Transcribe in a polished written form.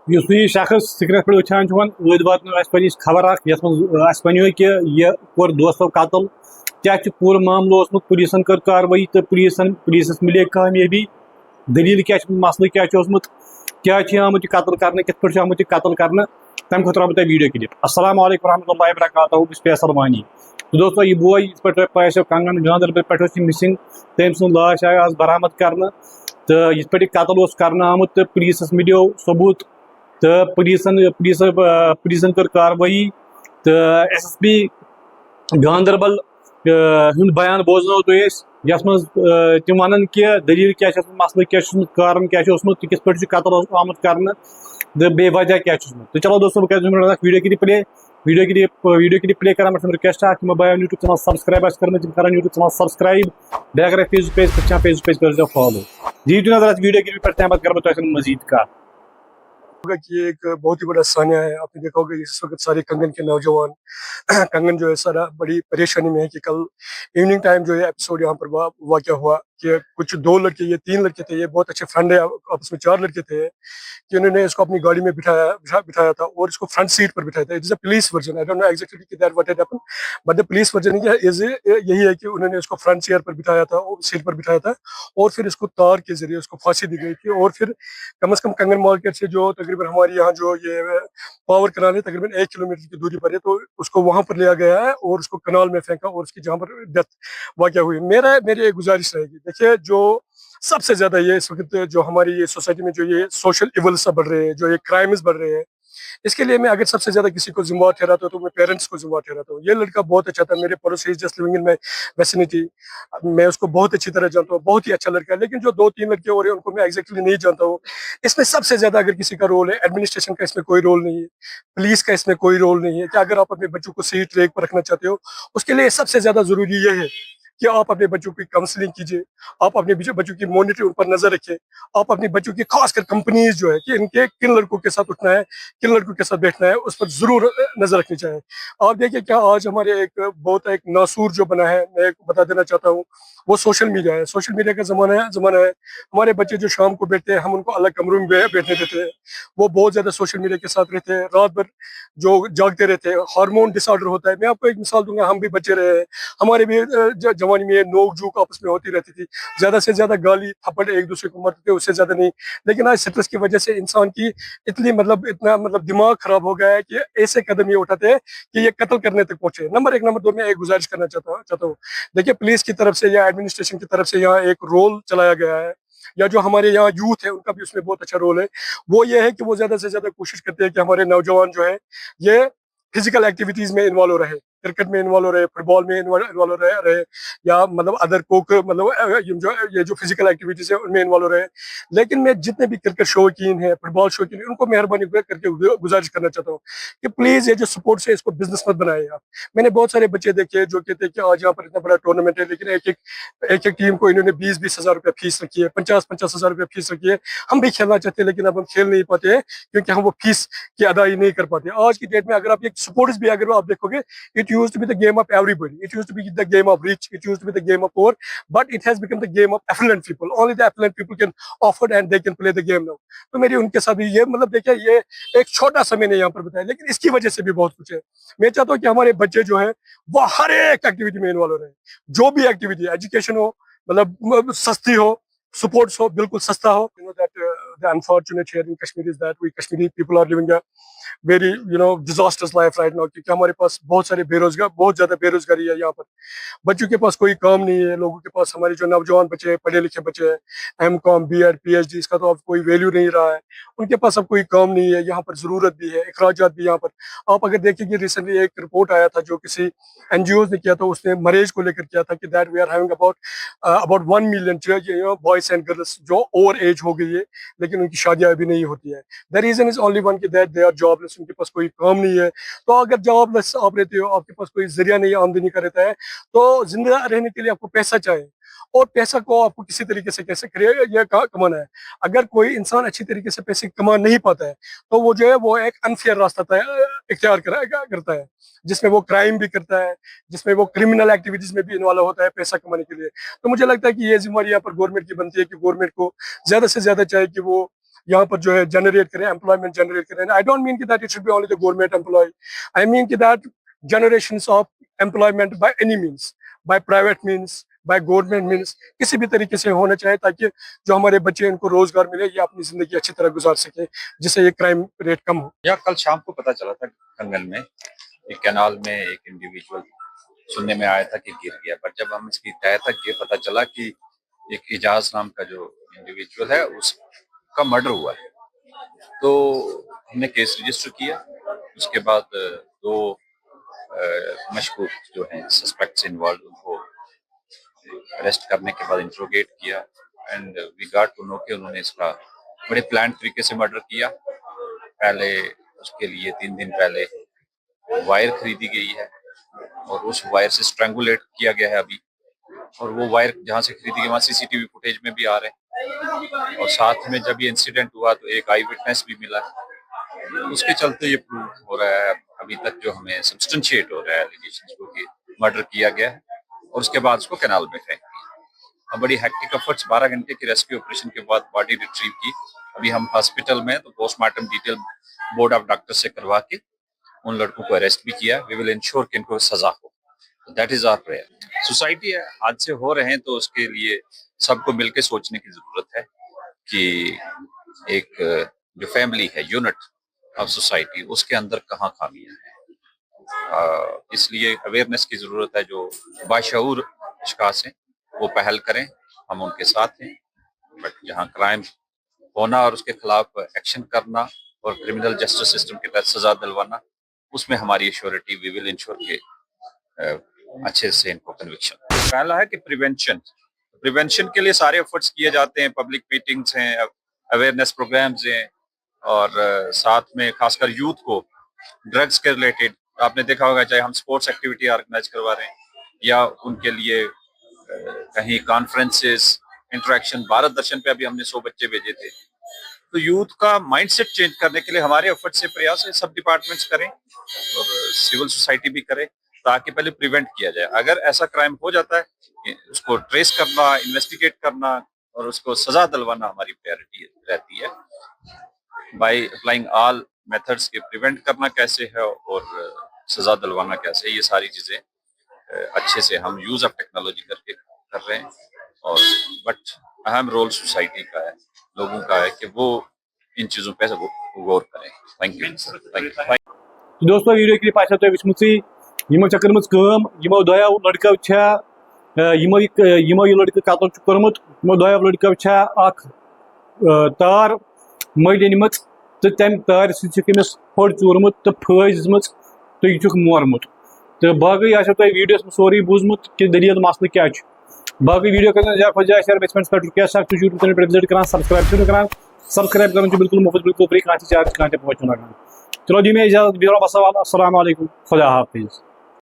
यह शख्स स्क्रीन पे वुचान ऊद वात खबर वनो कि यह कोर दोस्तों कत्ल क्या पूरा मामल पुलिसन कर कार्रवाई तो पुलिस मिले कामयाबी दलील क्या मसल क्या आमुत कत्ल कर कित पे आमुत कत्ल कर तम खुद बह वीडियो क्लिप अस्सलाम वालेकुम रहमतुल्लाहि व बरकातहू बस फैसल वानी। तो दोस्तों यह बॉय इस पे पासो कंगन गांधरबल पे मिसिंग तम सुन लाश आई आज बरामद कर तो इस पे कत्ल कर आमुत तो पुलिस मिलो सबूत तो पुलिसन कर कार्रवाई तो SSP गांधरबल बयान बोजनो यस मज तम वन कि दलील क्या मसल क्या कारण क्या किस पे कत्ल आमुत कर बे वजह क्या तो चलो दोस्तों बह वीडियो क्लिप प्ले कर रिक्वेस्ट मैं यूट्यूब चैनल सब्सक्राइब कर यूट्यूब चैनल सब्सक्राइब बे अगर फेसबुक पेज फेसबुक पेज कर फॉलो जी नजर वीडियो क्लिप पे तम कर मजीद कह होगा कि ये एक बहुत ही बड़ा सानिया है। आपने देखा होगा इस वक्त सारे कंगन के नौजवान कंगन जो है सारा बड़ी परेशानी में है कि कल इवनिंग टाइम जो है एपिसोड यहाँ पर वाक़या हुआ कि कुछ दो लड़के ये तीन लड़के थे, ये बहुत अच्छे फ्रेंड है, आपस में चार लड़के थे कि उन्होंने इसको अपनी गाड़ी में बिठाया था और इसको फ्रंट सीट पर बिठाया था। It is a police version, I don't know exactly that what had happened, but the police version is यही है कि उन्होंने उसको फ्रंट चेयर पर बिठाया था और सीट पर बिठाया था और फिर इसको तार के जरिए उसको फांसी दी गई थी। और फिर कम से कम कंगन मार्केट से जो तकरीबन हमारे यहाँ जो ये पावर कनाल है तकरीबन 1 किलोमीटर की दूरी पर है, तो उसको वहां पर लिया गया है और उसको कनाल में फेंका और उसकी जहाँ पर डेथ वाक़ हुई। मेरी एक गुजारिश रहेगी, देखिए जो सबसे ज्यादा ये इस वक्त जो हमारी ये सोसाइटी में जो ये सोशल इवल्स बढ़ रहे हैं, जो ये क्राइम्स बढ़ रहे हैं, इसके लिए मैं अगर सबसे ज्यादा किसी को जिम्मेवार ठहराता हूँ तो मैं पेरेंट्स को जिम्मेवार ठहराता हूँ। ये लड़का बहुत अच्छा था, मेरे पड़ोसी just living in my vicinity, मैं उसको बहुत अच्छी तरह जानता हूँ, बहुत ही अच्छा लड़का है। लेकिन जो दो तीन लड़के और हैं उनको मैं एग्जैक्टली नहीं जानता हूँ। इसमें सबसे ज्यादा अगर किसी का रोल है, एडमिनिस्ट्रेशन का इसमें कोई रोल नहीं है, पुलिस का इसमें कोई रोल नहीं है कि अगर आप अपने बच्चों को सही ट्रैक पर रखना चाहते हो, उसके लिए सबसे ज्यादा जरूरी ये है कि आप अपने बच्चों की काउंसलिंग कीजिए, आप अपने बच्चों की मॉनिटरिंग पर नजर रखें, आप अपने बच्चों की खासकर कंपनीज जो है कि इनके किन लड़कों के साथ उठना है, किन लड़कों के साथ बैठना है, उस पर जरूर नजर रखनी चाहिए। आप देखिए क्या आज हमारे एक बहुत एक नासूर जो बना है, मैं बता देना चाहता हूँ, वो सोशल मीडिया है। सोशल मीडिया का जमाना है। हमारे बच्चे जो शाम को बैठते हैं, हम उनको अलग कमरों में बैठने देते हैं, वो बहुत ज्यादा सोशल मीडिया के साथ रहते हैं, रात भर जो जागते रहते हैं, हार्मोन डिसऑर्डर होता है। मैं आपको एक मिसाल दूंगा, हम भी बच्चे रहे हैं, हमारे भी जवानी में नोक झोंक आपस में होती रहती थी, ज्यादा से ज्यादा गाली थप्पड़ एक दूसरे को मारते थे, उससे ज्यादा नहीं। लेकिन आज स्ट्रेस की वजह से इंसान की इतनी इतना दिमाग खराब हो गया है कि ऐसे कदम ये उठाते हैं कि ये कत्ल करने तक पहुंचे। नंबर दो, मैं एक गुजारिश करना चाहता हूँ। देखिए पुलिस की तरफ से या एडमिनिस्ट्रेशन की तरफ से यहाँ एक रोल चलाया गया है, या जो हमारे यहाँ यूथ है उनका भी उसमें बहुत अच्छा रोल है। वो ये है कि वो ज्यादा से ज्यादा कोशिश करते हैं कि हमारे नौजवान जो है ये फिजिकल एक्टिविटीज में इन्वॉल्व रहे, क्रिकेट में इन्वॉल्व रहे, फुटबॉल में इन्वॉल्व रहे, या अदर कोक ये जो फिजिकल एक्टिविटीज है उनमें इन्वॉल्व रहे। लेकिन मैं जितने भी क्रिकेट शौकीन है, फुटबॉल शौकीन है, उनको मेहरबानी करके गुजारिश करना चाहता हूँ कि प्लीज ये जो स्पोर्ट्स है इसको बिजनेस मत बनाए आप। मैंने बहुत सारे बच्चे देखे जो कहते हैं कि आज यहाँ पर इतना बड़ा टूर्नामेंट है, लेकिन एक एक टीम को इन्होंने 20-20 हजार रुपया फीस रखी है, 50-50 हजार रुपया फीस रखी है। हम भी खेलना चाहते हैं लेकिन अब हम खेल नहीं पाते हैं क्योंकि हम वो फीस की अदाई नहीं कर पाते। आज की डेट में अगर आप एक स्पोर्ट्स भी अगर आप देखोगे, it used to be the game of everybody, it used to be the game of rich, it used to be the game of poor, but it has become the game of affluent people, only the affluent people can afford and they can play the game now. तो मेरी उनके साथ भी ये देखिए, ये एक छोटा सा मैंने यहाँ पर बताया, लेकिन इसकी वजह से भी बहुत कुछ है। मैं चाहता हूँ कि हमारे बच्चे जो है वो हर एक एक्टिविटी में इन्वॉल्व रहे, जो भी एक्टिविटी, एजुकेशन हो, सस्ती हो, स्पोर्ट्स हो, बिल्कुल सस्ता हो। You know that the unfortunate here in Kashmir is that we Kashmiri people are living a very disasters life right now, क्योंकि हमारे पास बहुत ज्यादा बेरोजगारी है यहाँ पर। बच्चों के पास कोई काम नहीं है, लोगों के पास, हमारे जो नौजवान बच्चे हैं, पढ़े लिखे बच्चे हैं, M.Com B.Ed PhD, इसका तो अब कोई वैल्यू नहीं रहा है, उनके पास अब कोई काम नहीं है। यहाँ पर जरूरत भी है, अखराजात भी यहाँ पर। आप अगर देखेंगे रिसेंटली एक रिपोर्ट आया था जो किसी NGOs ने किया था, उसने मरेज को लेकर किया था कि that we are having about 1 million boys and girls जो ओवर एज हो गई है लेकिन उनकी शादियां अभी नहीं होती है। The reason is only one कि दैट दे आर जॉबलेस, उनके पास कोई काम नहीं है। तो अगर जॉबलेस आप रहते हो, आपके पास कोई जरिया नहीं है आमदनी का रहता है, तो जिंदा रहने के लिए आपको पैसा चाहिए, और पैसा को आपको किसी तरीके से कैसे ये कमाना है। अगर कोई इंसान अच्छी तरीके से पैसे कमा नहीं पाता है तो वो जो है वो एक अनफेयर रास्ता इख्तियार करता है, जिसमें वो क्राइम भी करता है, जिसमें वो क्रिमिनल एक्टिविटीज में भी इन्वॉल्व होता है पैसा कमाने के लिए। तो मुझे लगता है कि ये जिम्मेवारी यहाँ पर गवर्नमेंट की बनती है कि गवर्नमेंट को ज्यादा से ज्यादा चाहिए कि वो यहाँ पर जो है जनरेट करें, एम्प्लॉयमेंट जनरेट करें। आई डोंट मीन कि that it should be only the government employ, I mean कि that generations of employment by any means, by private means, by government means, किसी भी तरीके से होना चाहिए ताकि जो हमारे बच्चे इनको रोजगार मिले, ये अपनी जिंदगी अच्छी तरह गुजार सके, जिससे ये क्राइम रेट कम हो। या कल शाम को पता चला था कंगन में एक कैनाल में एक इंडिविजुअल सुनने में आया था कि गिर गया, पर जब हम इसकी तह तक ये पता चला कि एक इजाज नाम का जो इंडिविजुअल है उसका मर्डर हुआ है, तो हमने केस रजिस्टर किया। उसके बाद दो मशकूक जो हैं सस्पेक्ट्स इन्वॉल्व, उनको अरेस्ट करने के बाद इंट्रोगेट किया and we got to know कि उन्होंने इसका बड़े प्लान तरीके से मर्डर किया। पहले उसके लिए 3 दिन पहले वायर खरीदी गई है और उस वायर से स्ट्रैंगुलेट किया गया है अभी, और वो वायर जहाँ से खरीदी गई वहाँ सीसीटीवी फुटेज में भी आ रहे हैं, और साथ में जब ये इंसिडेंट हुआ तो एक आई विटनेस भी मिला। उसके चलते ये प्रूव हो रहा है अभी तक, जो हमें सब्सटेंशिएट हो रहा है एलिगेशंस को कि मर्डर किया गया है और उसके बाद उसको कैनाल में फेंक दिया। बड़ी हेक्टिक एफर्ट्स, 12 घंटे की रेस्क्यू ऑपरेशन के बाद बॉडी रिट्रीव की। अभी हम हॉस्पिटल में, तो postmortem detail board of doctor से करवा के उन लड़कों को अरेस्ट भी किया। वी विल इंश्योर कि इनको सजा हो, that is our prayer. Society हादसे हो रहे हैं तो उसके लिए सबको मिलकर सोचने की जरूरत है कि एक जो फैमिली है, यूनिट ऑफ सोसाइटी, उसके अंदर कहाँ खामियां हैं। इसलिए अवेयरनेस की जरूरत है। जो बाशऊर अशखास हैं वो पहल करें, हम उनके साथ हैं। बट जहाँ क्राइम होना और उसके खिलाफ एक्शन करना और क्रिमिनल जस्टिस सिस्टम के तहत सजा दिलवाना, उसमें हमारी एश्योरिटी, वी विल इंश्योर के अच्छे से इनको कन्विक्शन। पहला है कि प्रिवेंशन के लिए सारे एफर्ट्स किए जाते हैं, पब्लिक मीटिंग्स हैं, अवेयरनेस प्रोग्राम्स हैं, और साथ में खासकर यूथ को ड्रग्स के रिलेटेड आपने देखा होगा, चाहे हम स्पोर्ट्स एक्टिविटी ऑर्गेनाइज करवा रहे हैं या उनके लिए कहीं कॉन्फ्रेंसेस, इंटरेक्शन। भारत दर्शन पे अभी हमने 100 बच्चे भेजे थे। तो यूथ का माइंडसेट चेंज करने के लिए हमारे एफर्ट से प्रयास है, सब डिपार्टमेंट्स करें और सिविल सोसाइटी भी करे, ताकि पहले प्रिवेंट किया जाए। अगर ऐसा क्राइम हो जाता है, उसको ट्रेस करना, इन्वेस्टिगेट करना और उसको सजा दिलवाना हमारी प्रायोरिटी रहती है। बाय अप्लाइंग ऑल मेथड्स के प्रिवेंट करना कैसे है और सजा दिलवाना कैसे है, ये सारी चीजें अच्छे से हम यूज ऑफ टेक्नोलॉजी करके कर रहे हैं। और बट अहम रोल सोसाइटी का है, लोगों का है कि वो इन चीजों पे गौर करें। Thank you. दोस्तों वीडियो क्लिप आछा तो विचमुसी यमो चक्रमस काम यमो दया लड़का छा यमो ये लड़का कतल कर्मुत यमो दया लड़का छा अख तार मडिनमत तो तम तार सिमिस फोड़ चूरमुत तो फज तो यह मोरमुत तो बाकी आशा तुम वीडियो सोरे बूजमुत कि दलील मसल क्या बाकी वीडियो कर ज्यादा ज्यादा शेयर बेसमेंट पे क्या सकते यूट्यूब पे विजिट कर सब्सक्राइब कर बिल्कुल मुफ्त बिल्कुल फ्री कह चार्ज कह पहुँचना। चलो दी मैं इजाजत, अस्सलाम वालेकुम, खुदा हाफिज।